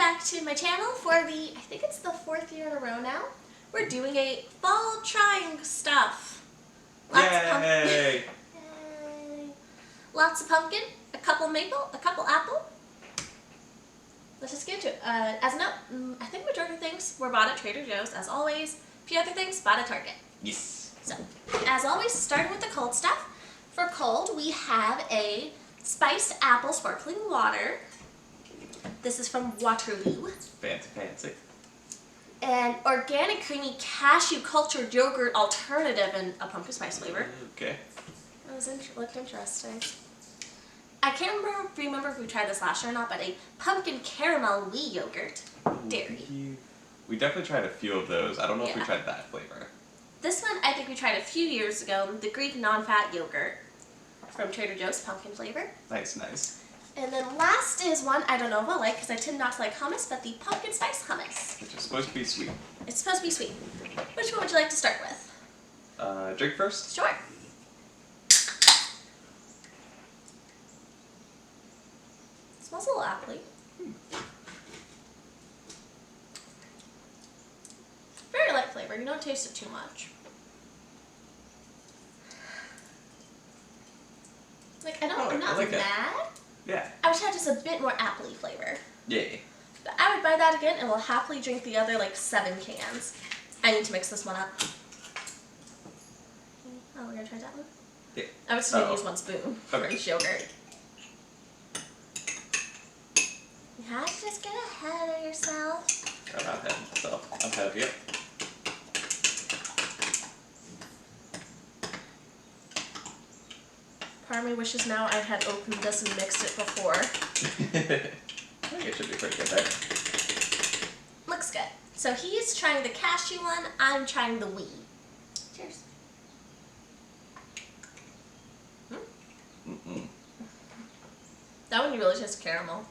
back to my channel for the, I think it's the 4th year in a row now. We're doing a fall trying stuff. Yay! Yay! Lots of pumpkin, a couple maple, a couple apple. Let's just get into it. As a note, I think majority of things were bought at Trader Joe's, as always. A few other things bought at Target. Yes. So, as always, starting with the cold stuff. For cold, we have a spiced apple sparkling water. This is from Waterloo. Fancy. An organic creamy cashew cultured yogurt alternative in a pumpkin spice flavor. Okay. That was looked interesting. I can't remember if we tried this last year or not, but a pumpkin caramel wee yogurt. Dairy. We definitely tried a few of those. I don't know if we Yeah. tried that flavor. This one I think we tried a few years ago, the Greek non-fat yogurt from Trader Joe's, pumpkin flavor. Nice. And then last is one I don't know if I'll like because I tend not to like hummus, but the pumpkin spice hummus. Which is supposed to be sweet. It's supposed to be sweet. Which one would you like to start with? Drink first? Sure. Smells a little appley. Very light flavor. You don't taste it too much. Like I'm not I like it. mad. Yeah. I wish I had just a bit more appley flavor. Yay. But I would buy that again and will happily drink the other like 7 cans. I need to mix this one up. Oh, we're gonna try that one? Yeah. I would still use 1 spoon for Okay. each yogurt. You have to just get ahead of yourself. I'm not ahead, so I'm ahead of you. Part of me wishes now I had opened this and mixed it before. I think it should be pretty good there. Looks good. So he's trying the cashew one, I'm trying the wee. Cheers. That one you really taste caramel.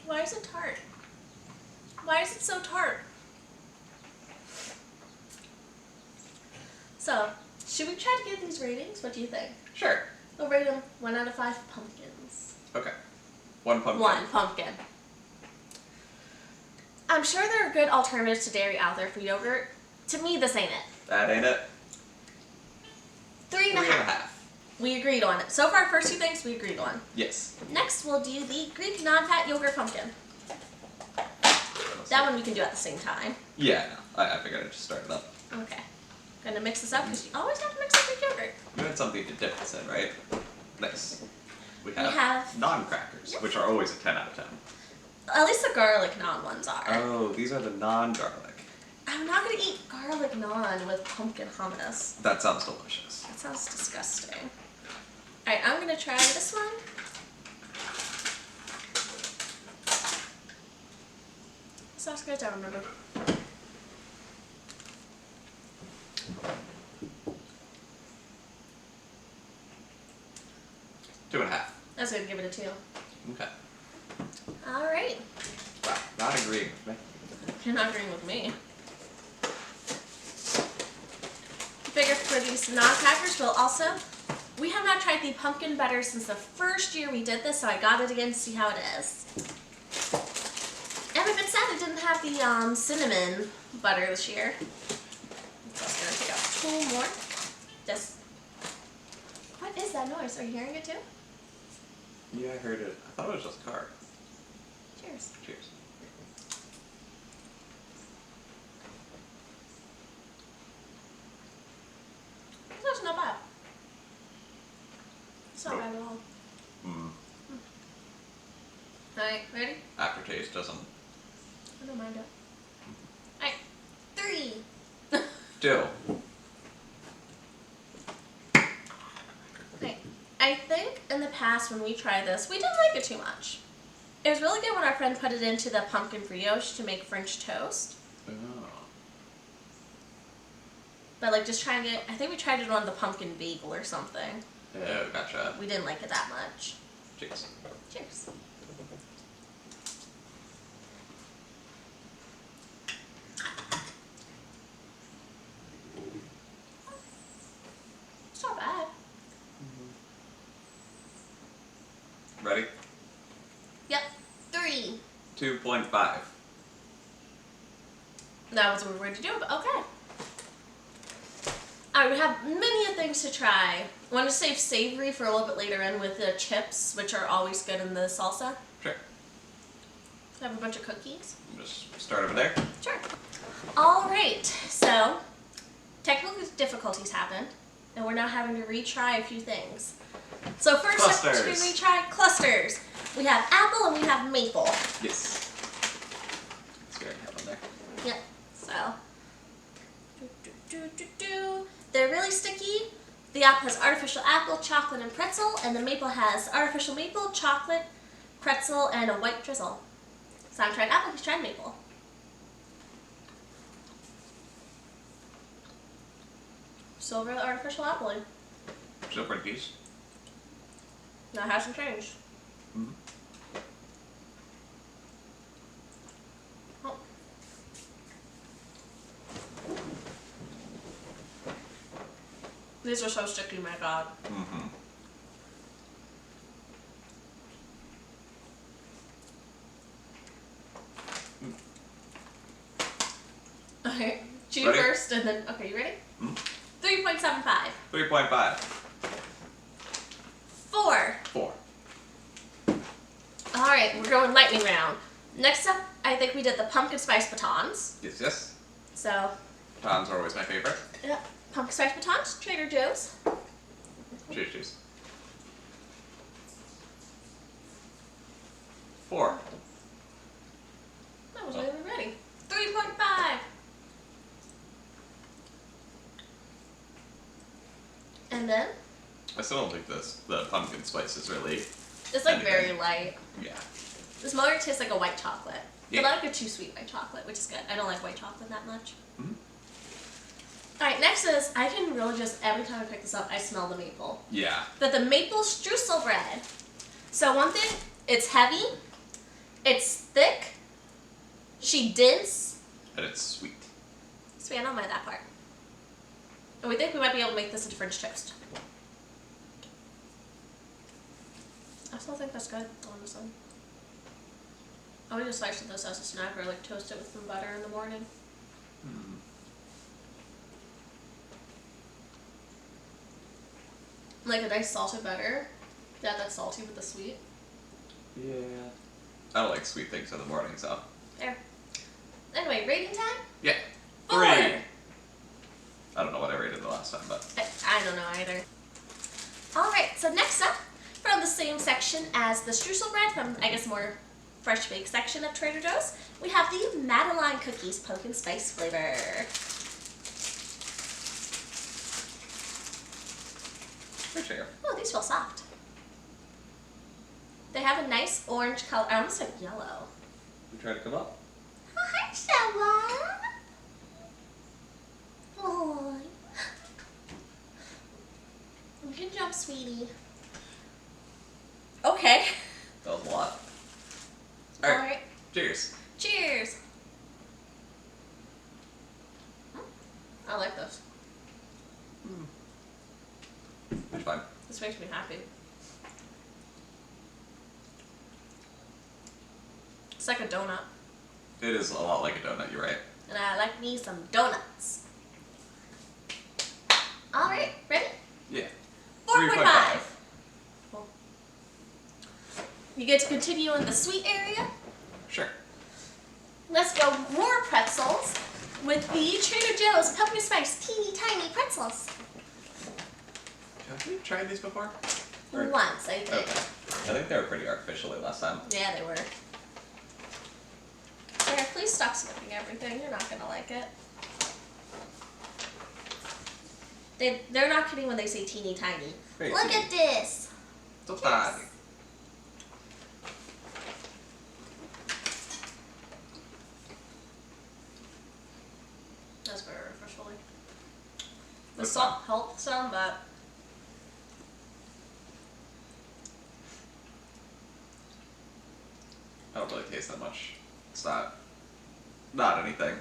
Why is it tart? Why is it so tart? So, should we try to get these ratings? What do you think? Sure. We'll rate them 1 out of 5 pumpkins. Okay. 1 pumpkin. 1 pumpkin. I'm sure there are good alternatives to dairy out there for yogurt. To me, this ain't it. That ain't it. 3.5. We agreed on it. So far, first 2 things we agreed on. Yes. Next, we'll do the Greek non-fat yogurt pumpkin. That one we can do at the same time. Yeah, no. I figured I'd just start it up. Okay. Gonna mix this up because you always have to mix up Greek yogurt. You had something to dip this in, right? Nice. We have, have- non-crackers, which are always a 10 out of 10. At least the garlic naan ones are. Oh, these are the non-garlic. I'm not gonna eat garlic naan with pumpkin hummus. That sounds delicious. That sounds disgusting. Alright, I'm gonna try this one. Sounds good, I remember. Two and a half. I was gonna give it a 2. Okay. Alright. Wow, not agreeing with me. You're not agreeing with me. Figure for these non-crackers, we'll also... We have not tried the pumpkin butter since the first year we did this, so I got it again to see how it is. And I'm a bit sad it didn't have the cinnamon butter this year. So I was going to take out 2 more. Just... What is that noise? Are you hearing it too? Yeah, I heard it. I thought it was just a car. Cheers. Cheers. That's not bad. It's not bad at all. Alright, ready? Aftertaste doesn't... I don't mind it. Alright, 3. 2. Okay, I think in the past when we tried this, we didn't like it too much. It was really good when our friend put it into the pumpkin brioche to make French toast. Oh. But like just trying it, I think we tried it on the pumpkin bagel or something. Oh, gotcha. We didn't like it that much. Cheers. Cheers. It's not bad. 2.5. That was what we were going to do, but okay. Alright, we have many things to try. Want to save savory for a little bit later in with the chips, which are always good in the salsa. Sure. I have a bunch of cookies. Just start over there. Sure. Alright, so technical difficulties happened, and we're now having to retry a few things. So first up to retry clusters. We have apple and we have maple. Yes. Let's go ahead and have one there. Yep. So they're really sticky. The apple has artificial apple, chocolate, and pretzel, and the maple has artificial maple, chocolate, pretzel, and a white drizzle. So I'm trying apple, he's trying maple. Silver artificial apple. Still pretty decent. That hasn't changed. Mm-hmm. Oh. These are so sticky, my god. Mm-hmm. Okay, chew Ready? first and then, okay, you ready? Mm-hmm. 3.75. 3.5. 4. 4. Alright, we're going lightning round. Next up, I think we did the pumpkin spice batons. Yes, yes. So, Batons are always my favorite. yeah, pumpkin spice batons, Trader Joe's. Cheers, cheers. 4. That was really ready. 3.5. And then, I still don't think the pumpkin spice is really. it's like Anything. very light. Yeah. This motor tastes like a white chocolate. Yeah. But I like a too sweet white chocolate, which is good. I don't like white chocolate that much. Mm-hmm. Alright, next is, I can really just, every time I pick this up, I smell the maple. Yeah. But the maple streusel bread. So one thing, it's heavy, it's thick, she dints. And it's sweet. Sweet, I don't mind that part. And we think we might be able to make this into French toast. I still think that's good, honestly. I would just slice this as a snack or like toast it with some butter in the morning. Mm. Like a nice salted butter. Yeah, that's salty with the sweet. Yeah. I don't like sweet things in the morning, so. There. Anyway, rating time? Yeah. 4. 3. I don't know what I rated the last time, but. I don't know either. Alright, so next up, from the same section as the streusel bread, from I guess more fresh baked section of Trader Joe's, we have the Madeline cookies pumpkin spice flavor. Appreciate it. Oh, these feel soft. They have a nice orange color. I almost said yellow. You try to come up? Oh, hi, Stella. Oh. Good job, sweetie. Okay. That was a lot. All Alright. right. Cheers. Cheers. I like this. That's fine. This makes me happy. It's like a donut. It is a lot like a donut, you're right. And I like me some donuts. Alright, ready? Yeah. 4.5. Cool. You get to continue in the sweet area. Sure. Let's go more pretzels with the Trader Joe's pumpkin spice teeny tiny pretzels. Have we tried these before? Or- Once, I think. Okay. I think they were pretty artificially last time. Yeah, they were. Sarah, please stop snipping everything. You're not gonna like it. They're not kidding when they say teeny tiny. Very Look teeny. at this. So tiny. That's very artificially. The That's salt helps some, but I don't really taste that much. It's not anything.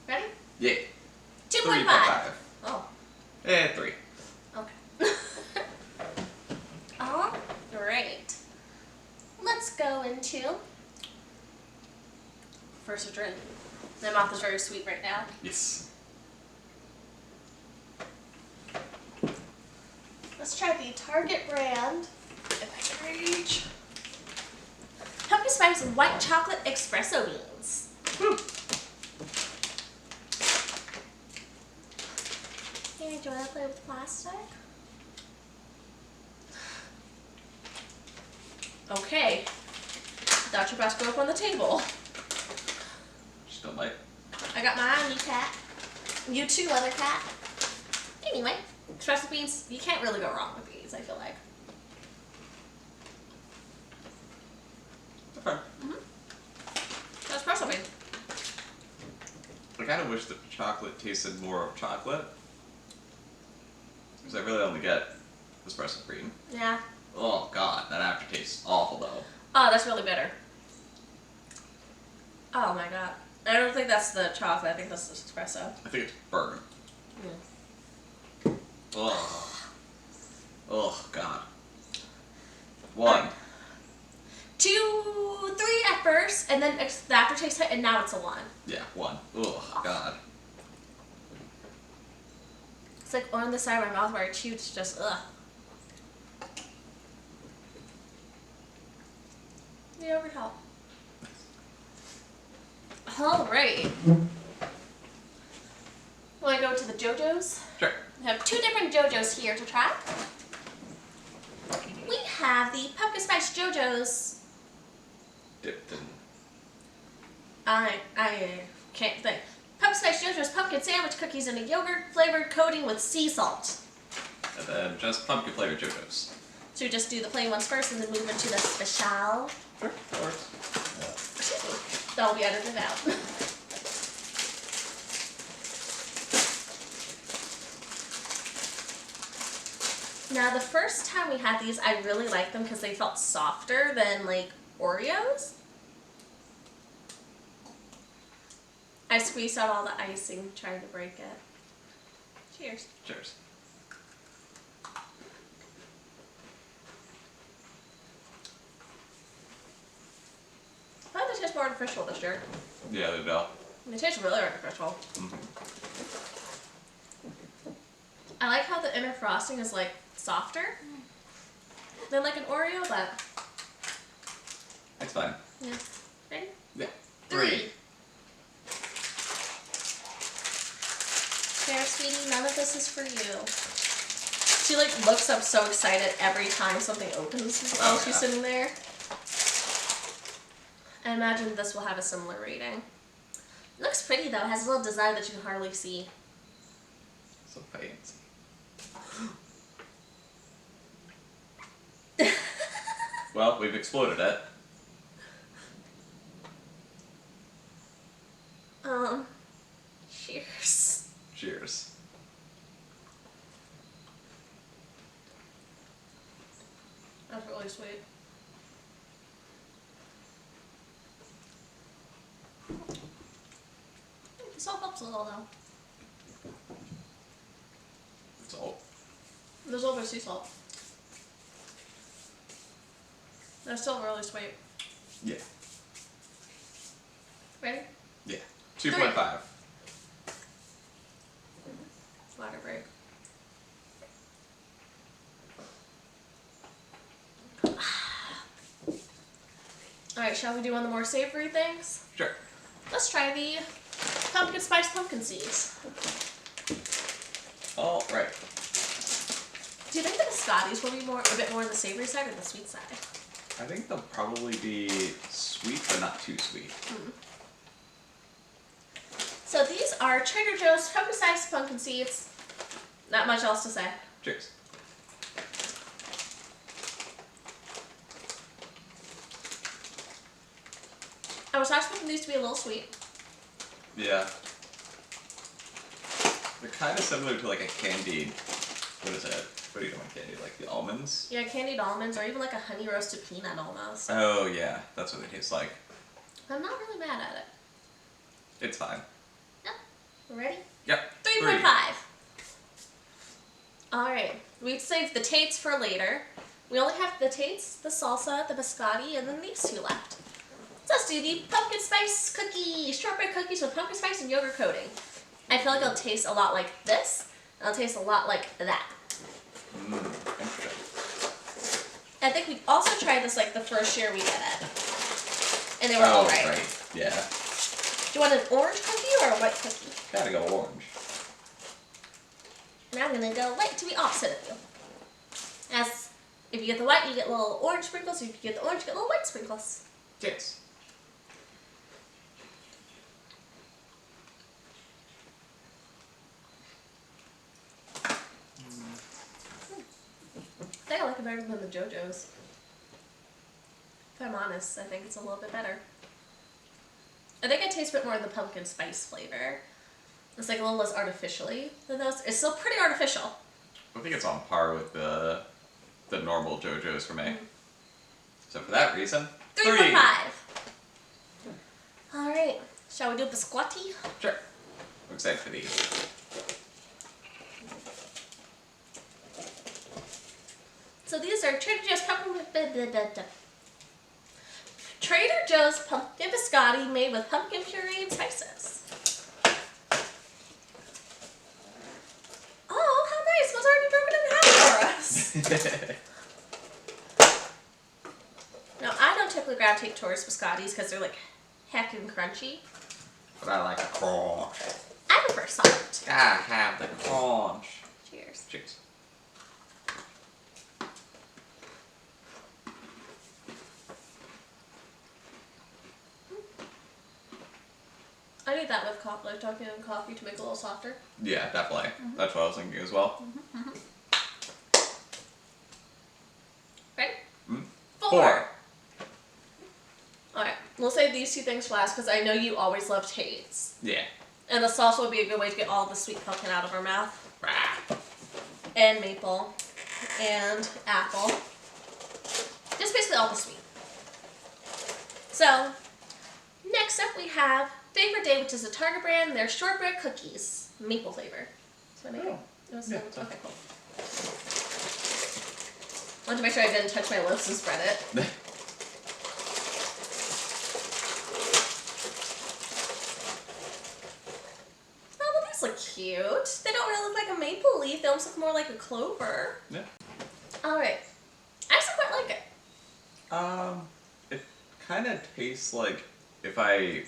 ready? Yeah. 2.5. Oh, 3. okay. All right. Let's go into first drink. My mouth is very sweet right now. Yes. Let's try the Target brand, if I can reach. Pumpkin spice white chocolate espresso beans. Woo. Hey, do you want to play with plastic? Okay. Thought you were about to go up on the table. Just don't bite. I got my eye on you, cat. You too, other cat. Anyway, espresso beans, you can't really go wrong with these, I feel like. Okay. Espresso bean. I kind of wish the chocolate tasted more of chocolate. Because I really only get espresso cream. Yeah. Oh god, that aftertaste is awful though. Oh, that's really bitter. Oh my god. I don't think that's the chocolate, I think that's the espresso. I think it's burnt. Mm. Ugh. Oh god. 1. 2, 3 at first, and then the aftertaste hit, and now it's a 1. Yeah, 1. Ugh, god. It's like on the side of my mouth where I chewed, it's just ugh. The over top. Alright. Want to go to the JoJo's? Sure. We have 2 different JoJo's here to try. We have the pumpkin spice JoJo's. Dipped in. I can't think. Pumpkin spice JoJo's pumpkin sandwich cookies in a yogurt flavored coating with sea salt. And then just pumpkin flavored JoJo's. So we just do the plain ones first and then move into the special. Sure, that works. Excuse me. That'll be edited out. Now the first time we had these, I really liked them because they felt softer than like Oreos. I squeezed out all the icing trying to break it. Cheers. Cheers. I thought they taste more artificial this year. Yeah, they do. They taste really artificial. Mm-hmm. I like how the inner frosting is like softer than like an Oreo, but It's fine. yeah. Ready? Yeah. 3. Here, sweetie, none of this is for you. She like looks up so excited every time something opens while Oh, she's yeah. sitting there. I imagine this will have a similar rating. It looks pretty though. It has a little design that you can hardly see. So fancy. Well, we've exploded it. Cheers. Cheers. That's really sweet. This all helps a little though. It's all. There's a little bit of sea salt. They're still really sweet. Yeah. Ready? Yeah. 2.5. Water break. Alright, shall we do one of the more savory things? Sure. Let's try the pumpkin spice pumpkin seeds. All right. Do you think the biscottis will be a bit more on the savory side or the sweet side? I think they'll probably be sweet, but not too sweet. So these are Trader Joe's pumpkin spice pumpkin seeds. Not much else to say. Cheers. I was expecting these to be a little sweet. Yeah. They're kind of similar to like a candied. What is it? What do you know in candy? Like the almonds? Yeah, candied almonds or even like a honey roasted peanut almost. Oh yeah, that's what they taste like. I'm not really mad at it. It's fine. Yep. Ready? Yep. 3.5. Alright, we saved the Tates for later. We only have the Tates, the salsa, the biscotti, and then these two left. So let's do the pumpkin spice cookies. Shortbread cookies with pumpkin spice and yogurt coating. I feel like it'll taste a lot like this. It'll taste a lot like that. Interesting. I think we also tried this like the first year we did it. And they were alright. Right. Yeah. Do you want an orange cookie or a white cookie? Gotta go orange. And I'm gonna go white to be opposite of you. As if you get the white, you get little orange sprinkles. If you get the orange, you get little white sprinkles. Yes. I think I like it better than the JoJo's. If I'm honest, I think it's a little bit better. I think I taste a bit more of the pumpkin spice flavor. It's like a little less artificially than those. It's still pretty artificial. I think it's on par with the normal JoJo's for me. So for that reason, 3.5. Alright, shall we do biscotti? Sure. I'm excited for these. So these are Trader Joe's pumpkin biscotti made with pumpkin puree and spices. Oh, how nice! It's already broken in half for us. Now, I don't typically gravitate towards biscottis because they're like heckin' crunchy. But I like a crunch. I prefer soft. Gotta have the crunch. Cheers. Cheers. I need that with coffee, like talking in coffee to make it a little softer. Yeah, definitely. That's what I was thinking as well. Ready? 4. 4. Alright, we'll save these two things for last because I know you always love Tate's. Yeah. And the salsa would be a good way to get all the sweet pumpkin out of our mouth. Rah. And maple. And apple. Just basically all the sweet. So, next up we have Favorite Day, which is a Target brand. They're shortbread cookies. Maple flavor. So I make it. It was Yeah. okay, cool. I wanted to make sure I didn't touch my lips and spread it. Oh, well, these look cute. They don't really look like a maple leaf. They almost look more like a clover. Yeah. Alright. I actually quite like it. It kind of tastes like if I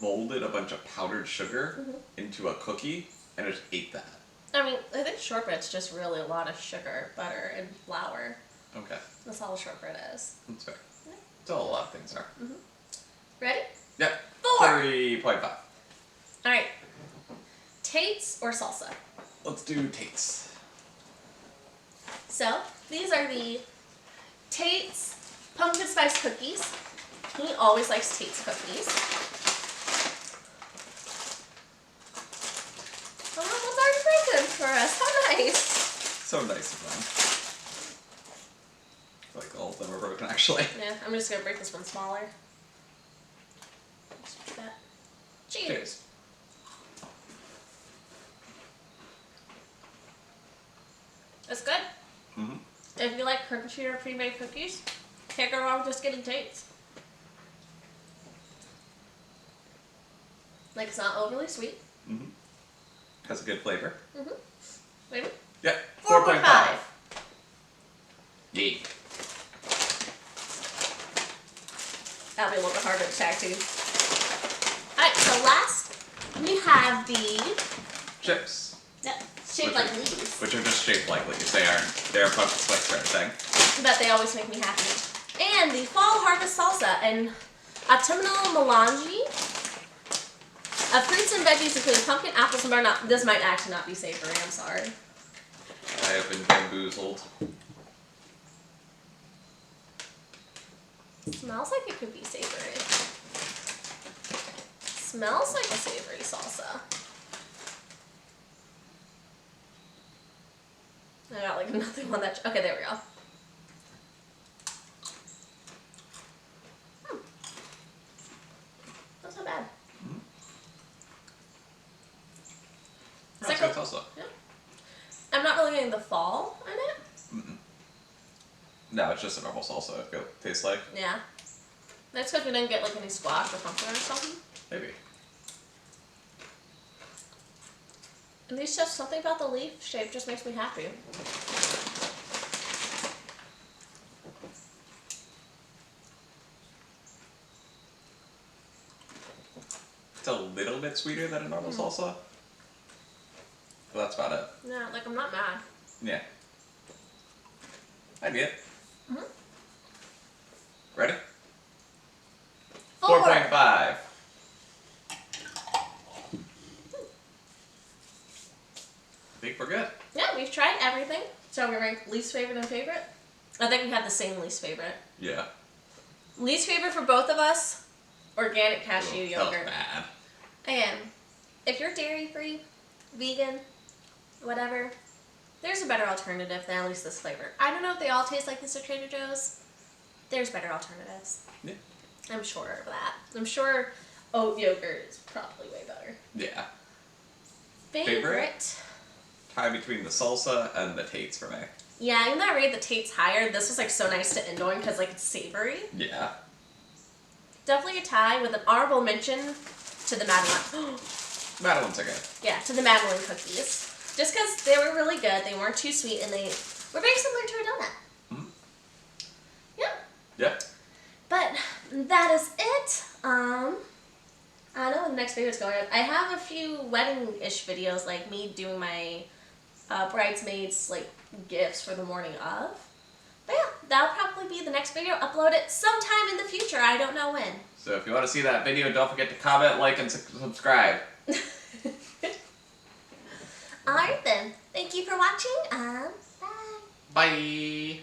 molded a bunch of powdered sugar into a cookie and just ate that. I mean, I think shortbread's just really a lot of sugar, butter, and flour. Okay. That's all shortbread is. That's fair. That's all a lot of things are. Ready? Yep. 4. 3.5. Alright. Tate's or salsa? Let's do Tate's. So, these are the Tate's pumpkin spice cookies. He always likes Tate's cookies. Oh, one's already broken for us. How nice. So nice of them. I feel like all of them are broken actually. Yeah, I'm just gonna break this one smaller. Just like that. Cheers. It's good. Mm-hmm. If you like crunchy or pre-made cookies, can't go wrong with just getting Tate's. Like, it's not overly sweet. Mm-hmm. Has a good flavor. Maybe. Yeah. 4.5. Yeah. That'll be a little bit harder to tag team. Alright, so last we have the Chips. shaped like leaves. Which are just shaped like leaves. They're a pumpkin spice sort of thing. But they always make me happy. And the fall harvest salsa and autumnal melange of fruits and veggies including pumpkin, apples, and butternut. This might actually not be savory, I'm sorry. I have been bamboozled. Smells like it could be savory. Smells like a savory salsa. I got like nothing on that. Okay, there we go. That's not bad. It's That's like good salsa. yeah. I'm not really getting the fall in it. No, it's just a normal salsa. It tastes like. Yeah. That's because we didn't get like any squash or pumpkin or something. Maybe. And these just something about the leaf shape just makes me happy. It's a little bit sweeter than a normal salsa. But that's about it. Yeah, like I'm not mad. Yeah. I get it. Mhm. Ready? 4. 4.5. I think we're good. Yeah, we've tried everything. So we ranked least favorite and favorite. I think we had the same least favorite. Yeah. Least favorite for both of us, organic cashew Ooh, that was yogurt. bad. Again, if you're dairy free, vegan, whatever, there's a better alternative than at least this flavor. I don't know if they all taste like this at Trader Joe's. There's better alternatives. Yeah. I'm sure of that. I'm sure oat yogurt is probably way better. Yeah. Favorite? Tie between the salsa and the Tates for me. Yeah, even though I rated the Tate's higher, this was like so nice to end on because like it's savory. Yeah. Definitely a tie with an honorable mention to the Madeline. Madeline's are good. Yeah, to the Madeline cookies. Just because they were really good, they weren't too sweet, and they were very similar to a donut. Mhm. Yeah. Yeah. But that is it. I don't know when the next video is going on. I have a few wedding-ish videos, like me doing my bridesmaids like gifts for the morning of. But yeah, that'll probably be the next video. Upload it sometime in the future. I don't know when. So if you want to see that video, don't forget to comment, like, and subscribe. Alright then. Thank you for watching. Bye. Bye.